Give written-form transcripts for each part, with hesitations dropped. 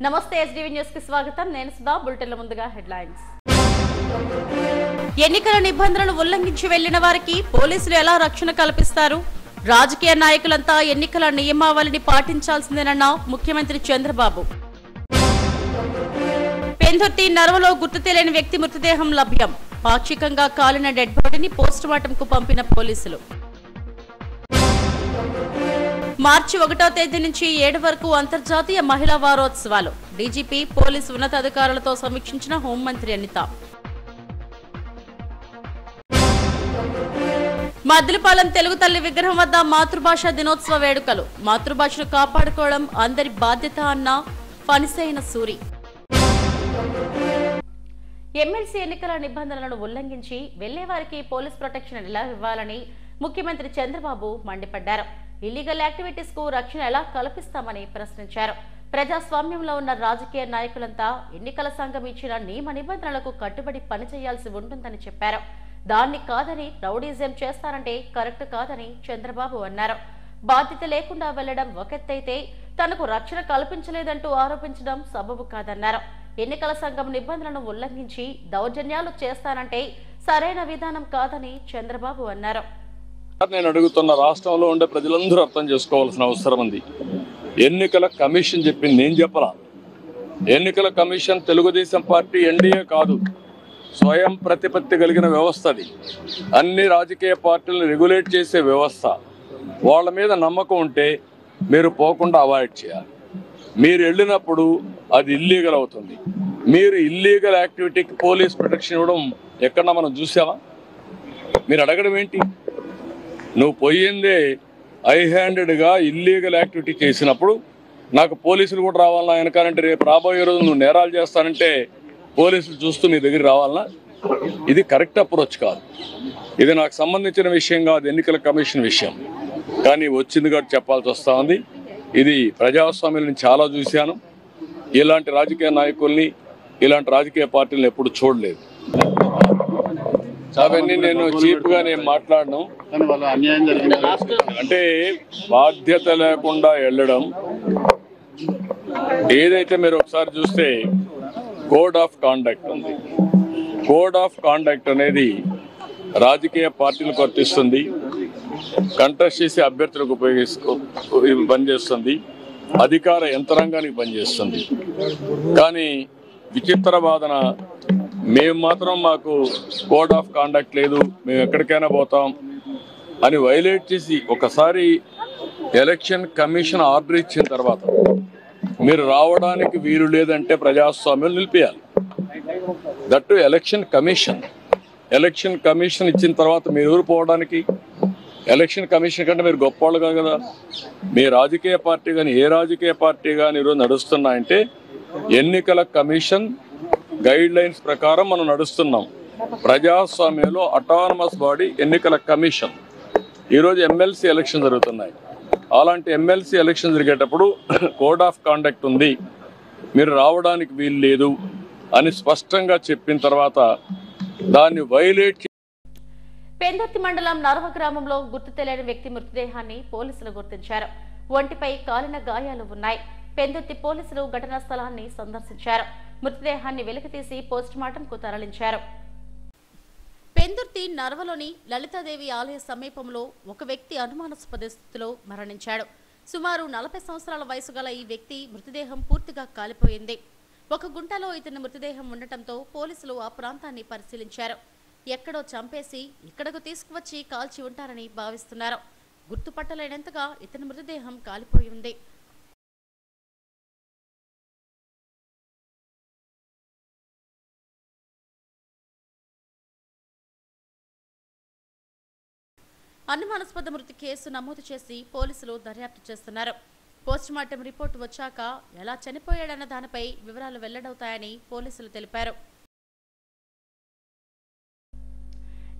నమస్తే SDV news కి స్వాగతం. నేను సుధా. బులెటిన్ల ముందుగా హెడ్లైన్స్. ఎన్నికల నిబంధనలను ఉల్లంఘించి వెళ్లిన వారికి పోలీసులు ఎలా రక్షణ కల్పిస్తారు? రాజకీయ నాయకులంతా ఎన్నికల నియమావళిని పాటించాల్సిందేనన్న ముఖ్యమంత్రి చంద్రబాబు. పెందుర్తి నర్వలో గుర్తు తెలియని వ్యక్తి మృతదేహం లభ్యం. పాక్షికంగా కాలిన డెడ్ బాడీని పోస్టుమార్టంకు పంపిన పోలీసులు. మార్చి 1వ తేదీ నుంచి 7 వరకు అంతర్జాతీయ మహిళా వారోత్సవాలు. డీజీపీ పోలీసు ఉన్నతాధికారులతో సమీక్షించిన హోంమంత్రి అనిత. మద్దిలపాలెం తెలుగు తల్లి విగ్రహం వద్ద మాతృభాష దినోత్సవ వేడుకలు. మాతృభాషను కాపాడుకోవడం అందరి బాధ్యత అన్న ఫణిసైన సూరి. ఎమ్మెల్సీ ఎన్నికల నిబంధనలను ఉల్లంఘించి వెళ్లేవారికి పోలీస్ ప్రొటెక్షన్ ఎలా ఇవ్వాలని ముఖ్యమంత్రి చంద్రబాబు మండిపడ్డారు. ఇల్లీగల్ యాక్టివిటీస్ కు రక్షణ ఎలా కల్పిస్తామని ప్రశ్నించారు. ప్రజాస్వామ్యంలో ఉన్న రాజకీయ నాయకులంతా ఎన్నికల సంఘం ఇచ్చిన నియమ నిబంధనలకు కట్టుబడి పనిచేయాల్సి ఉంటుందని చెప్పారు. దాన్ని కాదని రౌడీజం చేస్తారంటే కరెక్ట్ కాదని చంద్రబాబు అన్నారు. బాధ్యత లేకుండా వెళ్లడం ఒకెత్తైతే తనకు రక్షణ కల్పించలేదంటూ ఆరోపించడం సబబు కాదన్నారు. ఎన్నికల సంఘం నిబంధనలను ఉల్లంఘించి దౌర్జన్యాలు చేస్తానంటే సరైన విధానం కాదని చంద్రబాబు అన్నారు. నేను అడుగుతున్న రాష్ట్రంలో ఉండే ప్రజలందరూ అర్థం చేసుకోవాల్సిన అవసరం ఉంది. ఎన్నికల కమిషన్ చెప్పింది, నేను చెప్పలా. ఎన్నికల కమిషన్ తెలుగుదేశం పార్టీ ఎన్డీఏ కాదు, స్వయం ప్రతిపత్తి కలిగిన వ్యవస్థ. అది అన్ని రాజకీయ పార్టీలను రెగ్యులేట్ చేసే వ్యవస్థ. వాళ్ళ మీద నమ్మకం ఉంటే మీరు పోకుండా అవాయిడ్ చేయాలి. మీరు వెళ్ళినప్పుడు అది ఇల్లీగల్ అవుతుంది. మీరు ఇల్లీగల్ యాక్టివిటీకి పోలీస్ ప్రొటెక్షన్ ఇవ్వడం ఎక్కడన్నా మనం చూసామా? మీరు అడగడం ఏంటి? నువ్వు పోయిందే హ్యాండెడ్గా ఇల్లీగల్ యాక్టివిటీ చేసినప్పుడు నాకు పోలీసులు కూడా రావాలన్నా వెనకాలంటే రేపు రాబోయే రోజు నువ్వు నేరాలు చేస్తానంటే పోలీసులు చూస్తూ నీ దగ్గర రావాలన్నా? ఇది కరెక్ట్ అప్రోచ్ కాదు. ఇది నాకు సంబంధించిన విషయం కాదు, ఎన్నికల కమిషన్ విషయం. కానీ వచ్చింది కాబట్టి చెప్పాల్సి వస్తూ ఉంది. ఇది ప్రజాస్వామ్యాన్ని చాలా చూశాను. ఇలాంటి రాజకీయ నాయకుల్ని, ఇలాంటి రాజకీయ పార్టీలను ఎప్పుడు చూడలేదు. అవన్నీ నేను చీప్గా నేను మాట్లాడను. అంటే బాధ్యత లేకుండా వెళ్ళడం ఏదైతే మీరు ఒకసారి చూస్తే కోడ్ ఆఫ్ కాండక్ట్ ఉంది. కోడ్ ఆఫ్ కాండక్ట్ అనేది రాజకీయ పార్టీలకు వర్తిస్తుంది, కంటెస్ట్ చేసే అభ్యర్థులకు పనిచేస్తుంది, అధికార యంత్రాంగానికి పనిచేస్తుంది. కానీ విచిత్ర వాదన, మేము మాత్రం మాకు కోడ్ ఆఫ్ కాండక్ట్ లేదు, మేము ఎక్కడికైనా పోతాం అని వైలేట్ చేసి ఒకసారి ఎలక్షన్ కమిషన్ ఆర్డర్ ఇచ్చిన తర్వాత మీరు రావడానికి వీలు లేదంటే ప్రజాస్వామ్యం నిలిపేయాలి. దట్టు ఎలక్షన్ కమిషన్ ఇచ్చిన తర్వాత మీరు ఎవరు పోవడానికి? ఎలక్షన్ కమిషన్ కంటే మీరు గొప్పవాళ్ళు కాదు కదా. మీ రాజకీయ పార్టీ కానీ ఏ రాజకీయ పార్టీ కానీ ఈరోజు నడుస్తున్నాయంటే ఎన్నికల కమిషన్ గైడ్ లైన్స్ ప్రకారం మనం నడుస్తున్నాం. ప్రజాస్వామ్యంలో అటానమస్ బాడీ ఎన్నికల కమిషన్. ఈరోజు ఎమ్మెల్సీ ఎలక్షన్ జరుగుతున్నాయి. అలాంటి ఎమ్మెల్సీ ఎలక్షన్ జరిగేటప్పుడు కోడ్ ఆఫ్ కాండక్ట్ ఉంది, మీరు రావడానికి వీలు లేదు అని స్పష్టంగా చెప్పిన తర్వాత దాన్ని వైలేట్. పెందుర్తి మండలం నర్వ గ్రామంలో గుర్తు తెలియని వ్యక్తి మృతదేహాన్ని పోలీసులు గుర్తించారు. ఒంటిపై కాలిన గాయాలు ఉన్నాయి. పెందుర్తి పోలీసులు ఘటనా స్థలాన్ని సందర్శించారు. మృతదేహాన్ని వెలికితీసి పోస్టుమార్టంకు తరలించారు. పెందుర్తి నర్వలోని లలితాదేవి ఆలయ సమీపంలో ఒక వ్యక్తి అనుమానాస్పద స్థితిలో మరణించాడు. సుమారు 40 సంవత్సరాల వయసు గల ఈ వ్యక్తి మృతదేహం పూర్తిగా కాలిపోయింది. ఒక గుంటలో ఇతని మృతదేహం ఉండటంతో పోలీసులు ఆ ప్రాంతాన్ని పరిశీలించారు. ఎక్కడో చంపేసి ఇక్కడకు తీసుకువచ్చి కాల్చి ఉంటారని భావిస్తున్నారు. గుర్తుపట్టలేనంతగా ఇతని మృతదేహం కాలిపోయి ఉంది. అనుమానాస్పద మృతి కేసు నమోదు చేసి పోలీసులు దర్యాప్తు చేస్తున్నారు. పోస్టుమార్టం రిపోర్టు వచ్చాక ఎలా చనిపోయాడన్న దానిపై వివరాలు వెల్లడవుతాయని పోలీసులు తెలిపారు.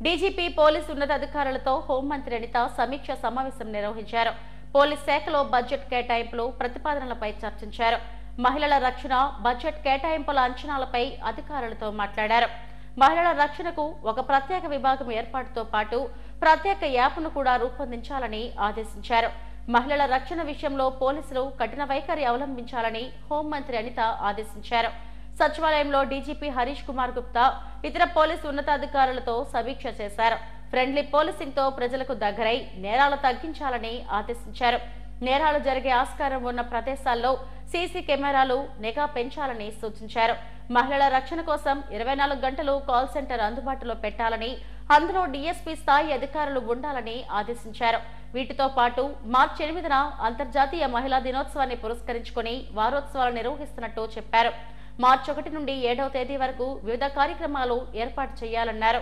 డీజీపీ పోలీసు ఉన్నతాధికారులతో హోంమంత్రి అనిత సమీక్ష సమావేశం నిర్వహించారు. పోలీస్ శాఖలో బడ్జెట్ కేటాయింపులు, ప్రతిపాదనలపై చర్చించారు. మహిళల రక్షణ, బడ్జెట్ కేటాయింపుల అంచనాలపై అధికారులతో మాట్లాడారు. మహిళల రక్షణకు ఒక ప్రత్యేక విభాగం ఏర్పాటుతో పాటు ప్రత్యేక యాప్ను కూడా రూపొందించాలని ఆదేశించారు. మహిళల రక్షణ విషయంలో పోలీసులు కఠిన వైఖరి అవలంబించాలని హోంమంత్రి అనిత ఆదేశించారు. సచివాలయంలో డీజీపీ హరీష్ కుమార్ గుప్తా ఇతర పోలీసు ఉన్నతాధికారులతో సమీక్ష చేశారు. ఫ్రెండ్లీ పోలీసింగ్ తో ప్రజలకు దగ్గరై నేరాలు తగ్గించాలని ఆదేశించారు. నేరాలు జరిగే ఆస్కారం ఉన్న ప్రదేశాల్లో సీసీ కెమెరాలు నిఘా పెంచాలని సూచించారు. మహిళల రక్షణ కోసం 24 గంటలు కాల్ సెంటర్ అందుబాటులో పెట్టాలని, అందులో డీఎస్పీ స్థాయి అధికారులు ఉండాలని ఆదేశించారు. వీటితో పాటు మార్చి 8న అంతర్జాతీయ మహిళా దినోత్సవాన్ని పురస్కరించుకుని వారోత్సవాలు నిర్వహిస్తున్నట్టు చెప్పారు. మార్చి 1 నుండి 7వ తేదీ వరకు వివిధ కార్యక్రమాలు ఏర్పాటు చేయాలన్నారు.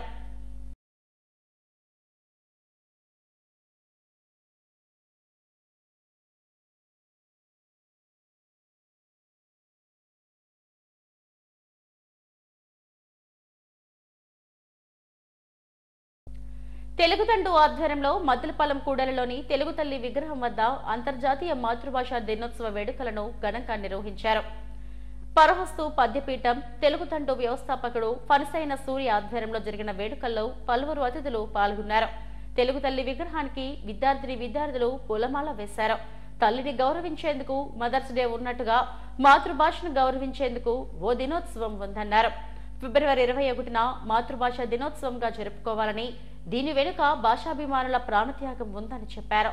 తెలుగుదండు ఆధ్వర్యంలో మద్దిలపాలెం కూడలిలోని తెలుగు తల్లి విగ్రహం వద్ద అంతర్జాతీయ మాతృభాషా దినోత్సవ వేడుకలను ఘనంగా నిర్వహించారు. పరవస్తు పద్యపీఠం తెలుగుదండు వ్యవస్థాపకుడు ఫణసైన సూర్య ఆధ్వర్యంలో జరిగిన వేడుకల్లో పలువురు అతిథులు పాల్గొన్నారు. తెలుగు తల్లి విగ్రహానికి విద్యార్థులు పూలమాల వేశారు. తల్లిని గౌరవించేందుకు మదర్స్ డే ఉన్నట్టుగా మాతృభాషను గౌరవించేందుకు ఓ దినోత్సవం ఉందన్నారు. ఫిబ్రవరి 21న మాతృభాష దినోత్సవంగా జరుపుకోవాలని, దీని వెనుక భాషాభిమానుల ప్రాణత్యాగం ఉందని చెప్పారు.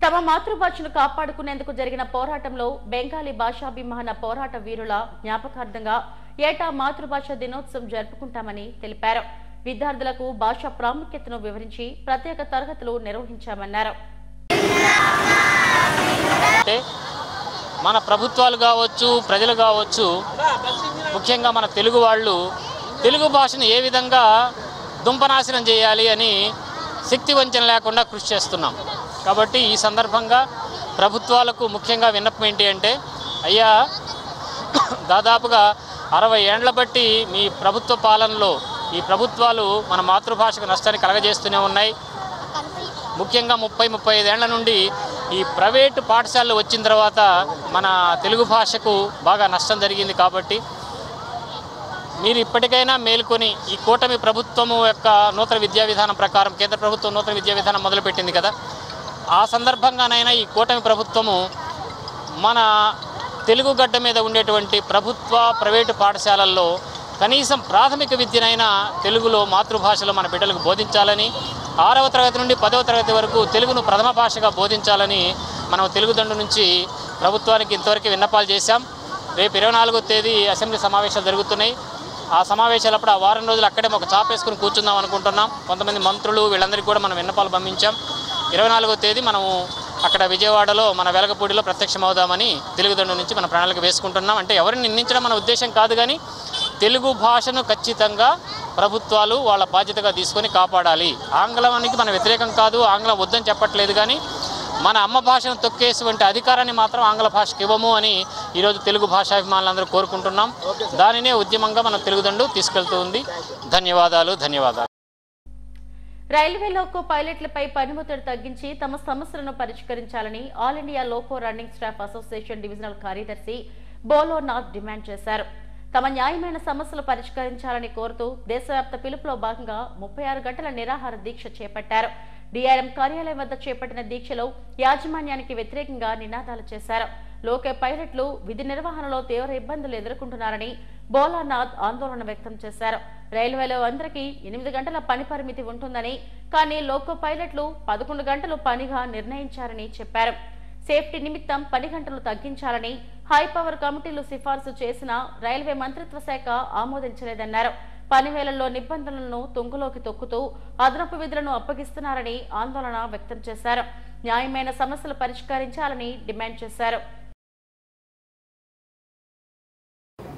తమ మాతృభాషను కాపాడుకునేందుకు జరిగిన పోరాటంలో బెంగాలీ భాషాభిమాన పోరాట వీరుల జ్ఞాపకార్థంగా ఏటా మాతృభాష దినోత్సవం జరుపుకుంటామని తెలిపారు. విద్యార్థులకు భాష ప్రాముఖ్యతను వివరించి ప్రత్యేక తరగతులు నిర్వహించామన్నారు. మన ప్రభుత్వాలు కావచ్చు, ప్రజలు కావచ్చు, ముఖ్యంగా మన తెలుగు వాళ్ళు తెలుగు భాషను ఏ విధంగా దుంపనాశనం చేయాలి అని శక్తి వంచన లేకుండా కృషి చేస్తున్నాం. కాబట్టి ఈ సందర్భంగా ప్రభుత్వాలకు ముఖ్యంగా విన్నపం ఏంటి అంటే, అయ్యా దాదాపుగా 60 ఏండ్ల బట్టి మీ ప్రభుత్వ పాలనలో ఈ ప్రభుత్వాలు మన మాతృభాషకు నష్టాన్ని కలగజేస్తూనే ఉన్నాయి. ముఖ్యంగా 30-35 ఏళ్ల నుండి ఈ ప్రైవేటు పాఠశాలలు వచ్చిన తర్వాత మన తెలుగు భాషకు బాగా నష్టం జరిగింది. కాబట్టి మీరు ఇప్పటికైనా మేల్కొని ఈ కూటమి ప్రభుత్వము యొక్క నూతన విద్యా విధానం ప్రకారం కేంద్ర ప్రభుత్వం నూతన విద్యా విధానం మొదలుపెట్టింది కదా, ఆ సందర్భంగానైనా ఈ కూటమి ప్రభుత్వము మన తెలుగు గడ్డ మీద ఉండేటువంటి ప్రభుత్వ ప్రైవేటు పాఠశాలల్లో కనీసం ప్రాథమిక విద్యనైనా తెలుగులో మాతృభాషలో మన బిడ్డలకు బోధించాలని, 6వ తరగతి నుండి 10వ తరగతి వరకు తెలుగును ప్రథమ భాషగా బోధించాలని మనం తెలుగుదండు నుంచి ప్రభుత్వానికి ఇంతవరకు విన్నపాలు చేశాం. రేపు 24వ తేదీ అసెంబ్లీ సమావేశాలు జరుగుతున్నాయి. ఆ సమావేశాలప్పుడు ఆ వారం రోజులు అక్కడే ఒక చాప వేసుకుని కూర్చుందాం అనుకుంటున్నాం. కొంతమంది మంత్రులు వీళ్ళందరికీ కూడా మనం విన్నపాలు పంపించాం. 24వ తేదీ మనము అక్కడ విజయవాడలో మన వెలగపూడిలో ప్రత్యక్షమవుదామని తెలుగుదండు నుంచి మన ప్రణాళిక వేసుకుంటున్నాం. అంటే ఎవరిని నిందించడం మన ఉద్దేశం కాదు, కానీ తెలుగు భాషను ఖచ్చితంగా ప్రభుత్వాలు వాళ్ళ బాధ్యతగా తీసుకొని కాపాడాలి. ఆంగ్లానికి మన వ్యతిరేకం కాదు, ఆంగ్లం వద్దని చెప్పట్లేదు, కానీ మన అమ్మ భాషను తొక్కేటువంటి అధికారాన్ని మాత్రం ఆంగ్ల భాషకి ఇవ్వము అని ఈరోజు తెలుగు భాషాభిమానులందరూ కోరుకుంటున్నాం. దానినే ఉద్యమంగా మన తెలుగుదండు తీసుకెళ్తూ ఉంది. ధన్యవాదాలు. రైల్వే లోకో పైలట్లపై పనిముట్టలు తగ్గించి తమ సమస్యలను పరిష్కరించాలని all India loco running staff association divisional కార్యదర్శి బోలోనాథ్ డిమాండ్ చేశారు. తమ న్యాయమైన సమస్యలు పరిష్కరించాలని కోరుతూ దేశవ్యాప్త పిలుపులో భాగంగా 36 గంటల నిరాహార దీక్ష చేపట్టారు. డిఆర్ఎం కార్యాలయం వద్ద చేపట్టిన దీక్షలో యాజమాన్యానికి వ్యతిరేకంగా నినాదాలు చేశారు. లోకో పైలట్లు విధి నిర్వహణలో తీవ్ర ఇబ్బందులు ఎదుర్కొంటున్నారని బోలానాథ్ ఆందోళన వ్యక్తం చేశారు. రైల్వేలో అందరికీ 8 గంటల పని పరిమితి ఉంటుందని, కానీ లోకో పైలట్లు 11 గంటలు పనిగా నిర్ణయించారని చెప్పారు. సేఫ్టీ నిమిత్తం 10 గంటలు తగ్గించాలని హై పవర్ కమిటీలు సిఫార్సు చేసినా రైల్వే మంత్రిత్వ శాఖ ఆమోదించలేదన్నారు. పని వేళల్లో నిబంధనలను తుంగలోకి తొక్కుతూ అదనపు విధులను అప్పగిస్తున్నారని ఆందోళన వ్యక్తం చేశారు. న్యాయమైన సమస్యలు పరిష్కరించాలని డిమాండ్ చేశారు.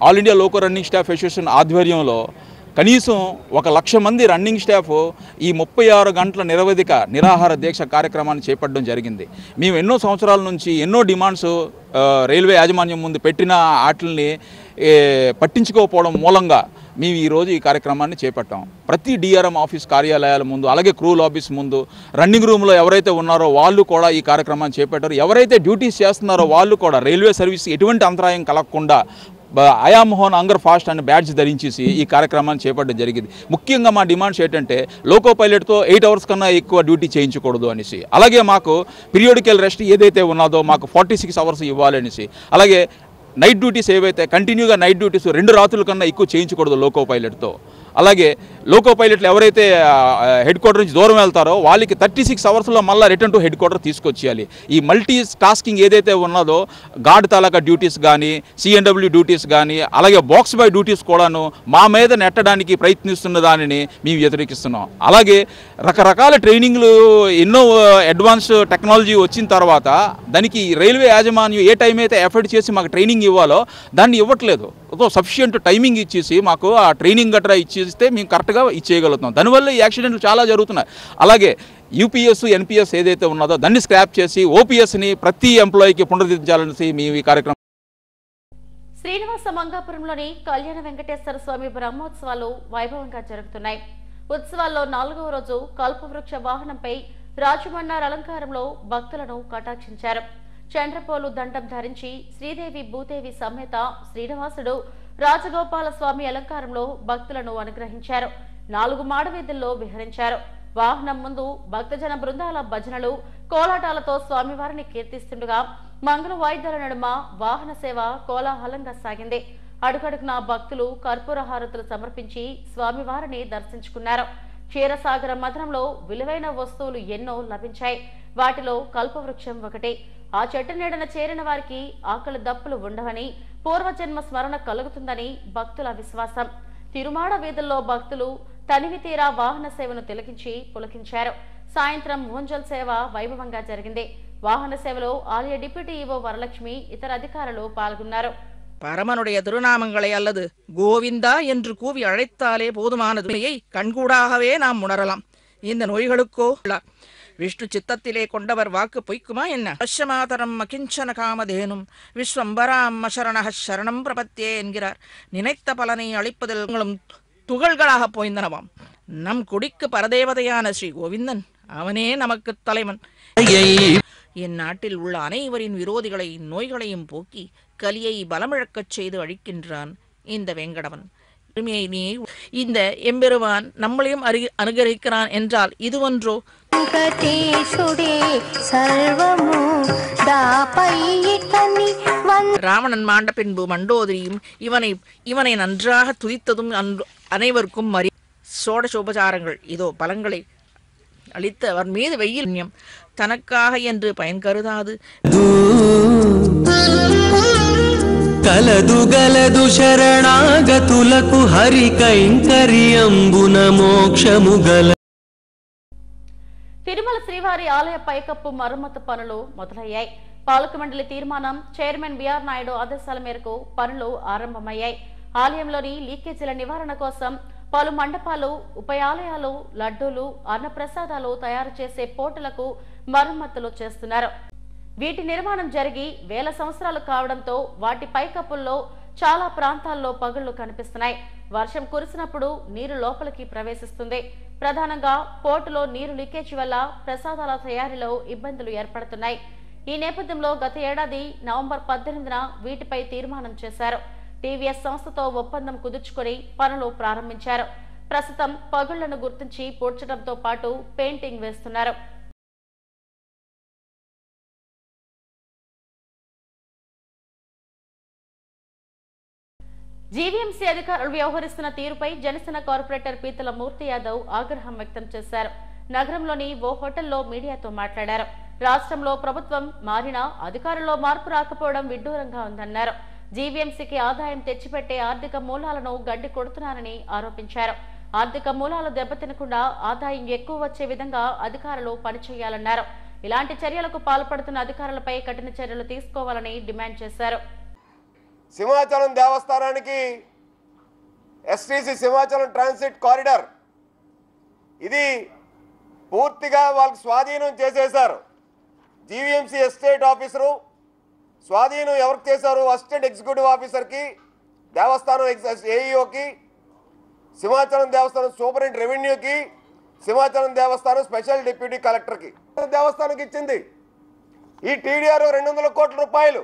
All India loco running staff association ఆధ్వర్యంలో కనీసం 1,00,000 మంది రన్నింగ్ స్టాఫ్ ఈ 36 గంటల నిరవధిక నిరాహార దీక్ష కార్యక్రమాన్ని చేపట్టడం జరిగింది. మేము ఎన్నో సంవత్సరాల నుంచి ఎన్నో డిమాండ్స్ రైల్వే యాజమాన్యం ముందు పెట్టిన వాటిని పట్టించుకోకపోవడం మూలంగా మేము ఈరోజు ఈ కార్యక్రమాన్ని చేపట్టాం. ప్రతి డిఆర్ఎం ఆఫీస్ కార్యాలయాల ముందు, అలాగే క్రూల్ ఆఫీస్ ముందు, రన్నింగ్ రూమ్లో ఎవరైతే ఉన్నారో వాళ్ళు కూడా ఈ కార్యక్రమాన్ని చేపట్టారు. ఎవరైతే డ్యూటీస్ చేస్తున్నారో వాళ్ళు కూడా రైల్వే సర్వీస్ ఎటువంటి అంతరాయం కలగకుండా అయామోహన్ అంగర్ ఫాస్ట్ అనే బ్యాడ్జ్ ధరించేసి ఈ కార్యక్రమాన్ని చేపట్టడం జరిగింది. ముఖ్యంగా మా డిమాండ్స్ ఏంటంటే లోకో పైలట్తో 8 అవర్స్ కన్నా ఎక్కువ డ్యూటీ చేయించకూడదు అనేసి, అలాగే మాకు పీరియోడికల్ రెస్ట్ ఏదైతే ఉన్నదో మాకు 46 అవర్స్ ఇవ్వాలి అనేసి, అలాగే నైట్ డ్యూటీస్ ఏవైతే కంటిన్యూగా నైట్ డ్యూటీస్ 2 రాత్రుల కన్నా ఎక్కువ చేయించకూడదు లోకో పైలట్తో. అలాగే లోకో పైలట్లు ఎవరైతే హెడ్ క్వార్టర్ నుంచి దూరం వెళ్తారో వాళ్ళకి 36 అవర్స్లో మళ్ళీ రిటర్న్ టు హెడ్ క్వార్టర్ తీసుకొచ్చేయాలి. ఈ మల్టీ టాస్కింగ్ ఏదైతే ఉన్నదో గార్డ్ తాలూకా డ్యూటీస్ కానీ, సిఎన్డబ్ల్యూ డ్యూటీస్ కానీ, అలాగే బాక్స్ బాయ్ డ్యూటీస్ కూడాను మా మీద నెట్టడానికి ప్రయత్నిస్తున్న దానిని మేము వ్యతిరేకిస్తున్నాం. అలాగే రకరకాల ట్రైనింగ్లు ఎన్నో అడ్వాన్స్ టెక్నాలజీ వచ్చిన తర్వాత దానికి రైల్వే యాజమాన్యం ఏ టైం అయితే ఎఫర్ట్ చేసి మాకు ట్రైనింగ్ ఇవ్వాలో దాన్ని ఇవ్వట్లేదు. సఫిషియంట్ టైమింగ్ ఇచ్చేసి మాకు ఆ ట్రైనింగ్ గట్రా ఇచ్చేస్తే మేము కరెక్ట్గా ఇచ్చేయగలుగుతాం. దానివల్ల ఈ యాక్సిడెంట్లు చాలా జరుగుతున్నాయి. అలాగే యూపీఎస్, ఎన్పిఎస్ ఏదైతే ఉన్నదో దాన్ని స్క్రాప్ చేసి ఓపీఎస్ని ప్రతి ఎంప్లాయీకి పునరుద్ధరించాలనేసి మేము ఈ కార్యక్రమం. శ్రీనివాస మంగాపురంలోని కళ్యాణ వెంకటేశ్వర స్వామి బ్రహ్మోత్సవాలు వైభవంగా జరుగుతున్నాయి. ఉత్సవాల్లో 4వ రోజు కల్పవృక్ష వాహనంపై రాజమన్నార్ అలంకారంలో భక్తులను కటాక్షించారు. చంద్రపోలు దండం ధరించి శ్రీదేవి భూదేవి సమేత శ్రీనివాసుడు రాజగోపాల స్వామి అలంకారంలో భక్తులను అనుగ్రహించారు. 4 మాడవీధుల్లో విహరించారు. వాహనం ముందు భక్తజన బృందాల భజనలు, కోలాటాలతో స్వామివారిని కీర్తిస్తుండగా మంగళ వాయిద్యాల నడుమ వాహన సేవ కోలాహలంగా సాగింది. అడుగడుగునా భక్తులు కర్పూర హారతులు సమర్పించి స్వామివారిని దర్శించుకున్నారు. క్షీరసాగర మదనంలో విలువైన వస్తువులు ఎన్నో లభించాయి. వాటిలో కల్పవృక్షం ఒకటి. ఆ చెట్టు నీడన చేరిన వారికి ఆకలి దప్పులు ఉండవని, పూర్వజన్మ స్మరణ కలుగుతుందని భక్తుల విశ్వాసం. తిరుమాడ వీధుల్లో భక్తులు తనివి తీరా వాహన సేవను తిలకించి పులకించారు. సాయంత్రం ఊంజల్ సేవ వైభవంగా జరిగింది. వాహన సేవలో ఆలయ డిప్యూటీ ఈవో వరలక్ష్మి, ఇతర అధికారులు పాల్గొన్నారు. பரமனுடைய திருநாமங்களை அல்லது கோவிந்தா என்று கூவி அழைத்தாலே போதுமானது. கண்கூடாகவே நாம் உணரலாம். இந்த நோய்களுக்கோ விஷ்ணு சித்தத்திலே கொண்டவர் வாக்கு பொய்க்குமா என்ன? அஸ்யமாதரம் அகிஞ்சன காமதேனும் விஸ்வம்பராம் சரண சரணம் பிரபத்தியே என்கிறார். நினைத்த பலனை அளிப்பதில் துகள்களாக போய்ந்தனவாம். நம் குடிக்கு பரதேவதையான ஸ்ரீ கோவிந்தன் அவனே நமக்கு தலைவன். என் நாட்டில் உள்ள அனைவரின் விரோதிகளை நோய்களையும் போக்கி கலியை பலமிழக்கச் செய்து அழிக்கின்றான் இந்த வெங்கடவன். இந்த எம்பெருமான் நம்மளையும் அனுகரிக்கிறான் என்றால் இது ஒன்றோ? ராவணன் மாண்ட பின்பு மண்டோதரியும் இவனை நன்றாக துதித்ததும் அனைவருக்கும் மரி சோடசோபசாரங்கள் இதோ பலங்களை அளித்த அவர் மீது வெயில் தனக்காக என்று பயன் கருதாது కలదు గలదు శరణాగతులకు హరి కైంకర్యంబున మోక్షము గల. తిరుమల శ్రీవారి ఆలయ పైకప్పు మరమ్మతు పనులు మొదలయ్యాయి. పాలక మండలి తీర్మానం, చైర్మన్ బిఆర్ నాయుడు ఆదేశాల మేరకు పనులు ఆరంభమయ్యాయి. ఆలయంలోని లీకేజీల నివారణ కోసం పలు మండపాలు, ఉపయాలయాలు, లడ్డూలు, అన్నప్రసాదాలు తయారు చేసే పోర్టులకు మరమ్మతులు చేస్తున్నారు. వీటి నిర్మాణం జరిగి వేల సంవత్సరాలు కావడంతో వాటి పైకప్పుల్లో చాలా ప్రాంతాల్లో పగుళ్లు కనిపిస్తున్నాయి. వర్షం కురిసినప్పుడు నీరు లోపలికి ప్రవేశిస్తుంది. ప్రధానంగా పోర్టులో నీరు లీకేజీ వల్ల ప్రసాదాల తయారీలో ఇబ్బందులు ఏర్పడుతున్నాయి. ఈ నేపథ్యంలో గత ఏడాది నవంబర్ 18న వీటిపై తీర్మానం చేశారు. టీవీఎస్ సంస్థతో ఒప్పందం కుదుర్చుకొని పనులు ప్రారంభించారు. ప్రస్తుతం పగుళ్లను గుర్తించి పూడ్చడంతో పాటు పెయింటింగ్ వేస్తున్నారు. జీవీఎంసీ అధికారులు వ్యవహరిస్తున్న తీరుపై జనసేన కార్పొరేటర్ పీతల మూర్తి యాదవ్ ఆగ్రహం వ్యక్తం చేశారు. నగరంలోని ఓ హోటల్లో మీడియాతో మాట్లాడారు. రాష్ట్రంలో ప్రభుత్వం మారినా అధికారుల్లో మార్పు రాకపోవడం విడ్డూరంగా ఉందన్నారు. జీవీఎంసీకి ఆదాయం తెచ్చిపెట్టే ఆర్థిక మూలాలను గడ్డి కొడుతున్నారని ఆరోపించారు. ఆర్థిక మూలాలు దెబ్బతినకుండా ఆదాయం ఎక్కువ వచ్చే విధంగా అధికారులు పనిచేయాలన్నారు. ఇలాంటి చర్యలకు పాల్పడుతున్న అధికారులపై కఠిన చర్యలు తీసుకోవాలని డిమాండ్ చేశారు. సింహాచలం దేవస్థానానికి ఎస్టీసీ సింహాచలం ట్రాన్సిట్ కారిడార్ ఇది పూర్తిగా వాళ్ళకి స్వాధీనం చేసేశారు. జీవీఎంసీ ఎస్టేట్ ఆఫీసరు స్వాధీనం ఎవరికి చేశారు? అసిస్టెంట్ ఎగ్జిక్యూటివ్ ఆఫీసర్కి, దేవస్థానం ఏఈఓకి, సింహాచలం దేవస్థానం సూపరింట్ రెవెన్యూకి, సింహాచలం దేవస్థానం స్పెషల్ డిప్యూటీ కలెక్టర్కి దేవస్థానానికి ఇచ్చింది. ఈ టీడీఆర్ 200 కోట్ల రూపాయలు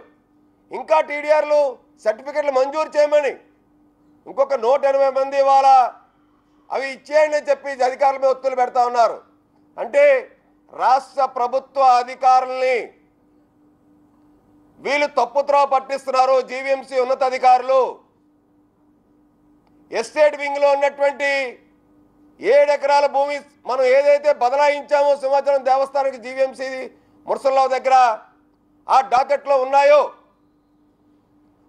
ఇంకా టీడీఆర్లు సర్టిఫికెట్లు మంజూరు చేయమని ఇంకొక 180 మంది ఇవాళ అవి ఇచ్చేయండి అని చెప్పి అధికారుల మీద ఒత్తిడి పెడతా ఉన్నారు. అంటే రాష్ట్ర ప్రభుత్వ అధికారుల్ని వీళ్ళు తప్పుత్రోవ పట్టిస్తున్నారు. జీవీఎంసీ ఉన్నతాధికారులు ఎస్టేట్ వింగ్లో ఉన్నటువంటి 7 ఎకరాల భూమి మనం ఏదైతే బదలాయించామో సింహాచలం దేవస్థానానికి జీవీఎంసీ మురసల్లావు దగ్గర ఆ డాకెట్లో ఉన్నాయో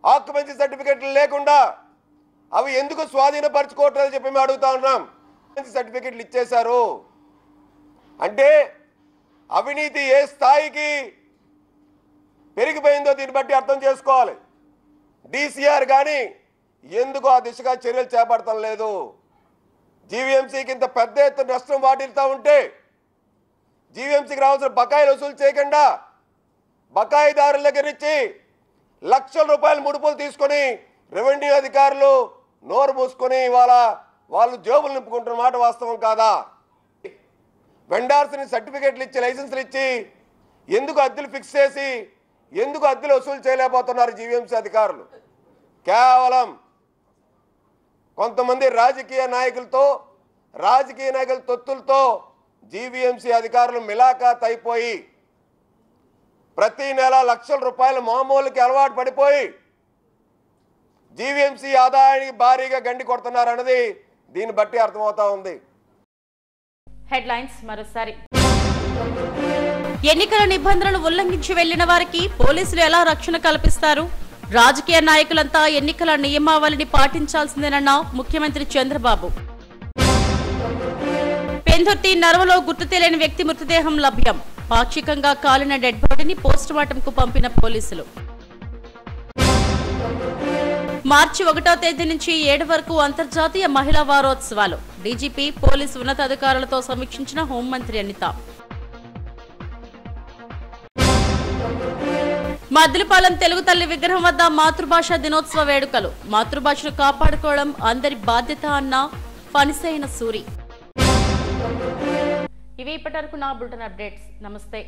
ఆక్యుపెన్సీ సర్టిఫికెట్లు లేకుండా అవి ఎందుకు స్వాధీనపరచుకోవట్లేదని చెప్పి మేము అడుగుతా ఉన్నాం. సర్టిఫికెట్లు ఇచ్చేశారు అంటే అవినీతి ఏ స్థాయికి పెరిగిపోయిందో దీన్ని బట్టి అర్థం చేసుకోవాలి. డీసీఆర్ కానీ ఎందుకు ఆ దిశగా చర్యలు చేపడటం లేదు. జీవీఎంసీకి ఇంత పెద్ద ఎత్తున నష్టం వాటిల్తా ఉంటే జీవీఎంసీకి రావాల్సిన బకాయిలు వసూలు చేయకుండా బకాయిదారుల దగ్గర నుంచి లక్షల రూపాయల ముడుపులు తీసుకొని రెవెన్యూ అధికారులు నోరు మూసుకొని ఇవాళ వాళ్ళు జేబులు నింపుకుంటున్న మాట వాస్తవం కాదా? వెండార్స్ని సర్టిఫికెట్లు ఇచ్చి లైసెన్సులు ఇచ్చి ఎందుకు అద్దెలు ఫిక్స్ చేసి ఎందుకు అద్దెలు వసూలు చేయలేకపోతున్నారు జీవీఎంసీ అధికారులు? కేవలం కొంతమంది రాజకీయ నాయకుల తొత్తులతో జీవీఎంసీ అధికారులు మిలాఖాత్ అయిపోయి ప్రతి నెల లక్షల రూపాయల మామూలుకి అలవాటు పడిపోయి జీవీఎంసీ ఆదాయానికి భారీగా గండి కొడుతున్నారన్నది దీన్ని బట్టి అర్థమవుతా ఉంది. హెడ్లైన్స్ మరోసారి. ఎన్నికల నిబంధనలు ఉల్లంఘించి వెళ్లిన వారికి పోలీసులు ఎలా రక్షణ కల్పిస్తారు? రాజకీయ నాయకులంతా ఎన్నికల నియమావళిని పాటించాల్సిందేనన్న ముఖ్యమంత్రి చంద్రబాబు. పెందుర్తి నర్వలో గుర్తు తెలియని వ్యక్తి మృతదేహం లభ్యం. పాక్షికంగా కాలిన డెడ్ బాడీని పోస్టుమార్టంకు పంపిన పోలీసులు. మార్చి 1వ తేదీ నుంచి 7 వరకు అంతర్జాతీయ మహిళా వారోత్సవాలు. డీజీపీ పోలీసు ఉన్నతాధికారులతో సమీక్షించిన హోంమంత్రి అనిత. మద్దిలపాలెం తెలుగు తల్లి విగ్రహం వద్ద మాతృభాష దినోత్సవ వేడుకలు. మాతృభాషను కాపాడుకోవడం అందరి బాధ్యత అన్న ఫణిసైన సూరి. ఇవి ఇప్పటివరకు నా బులెటిన్ అప్డేట్స్. నమస్తే.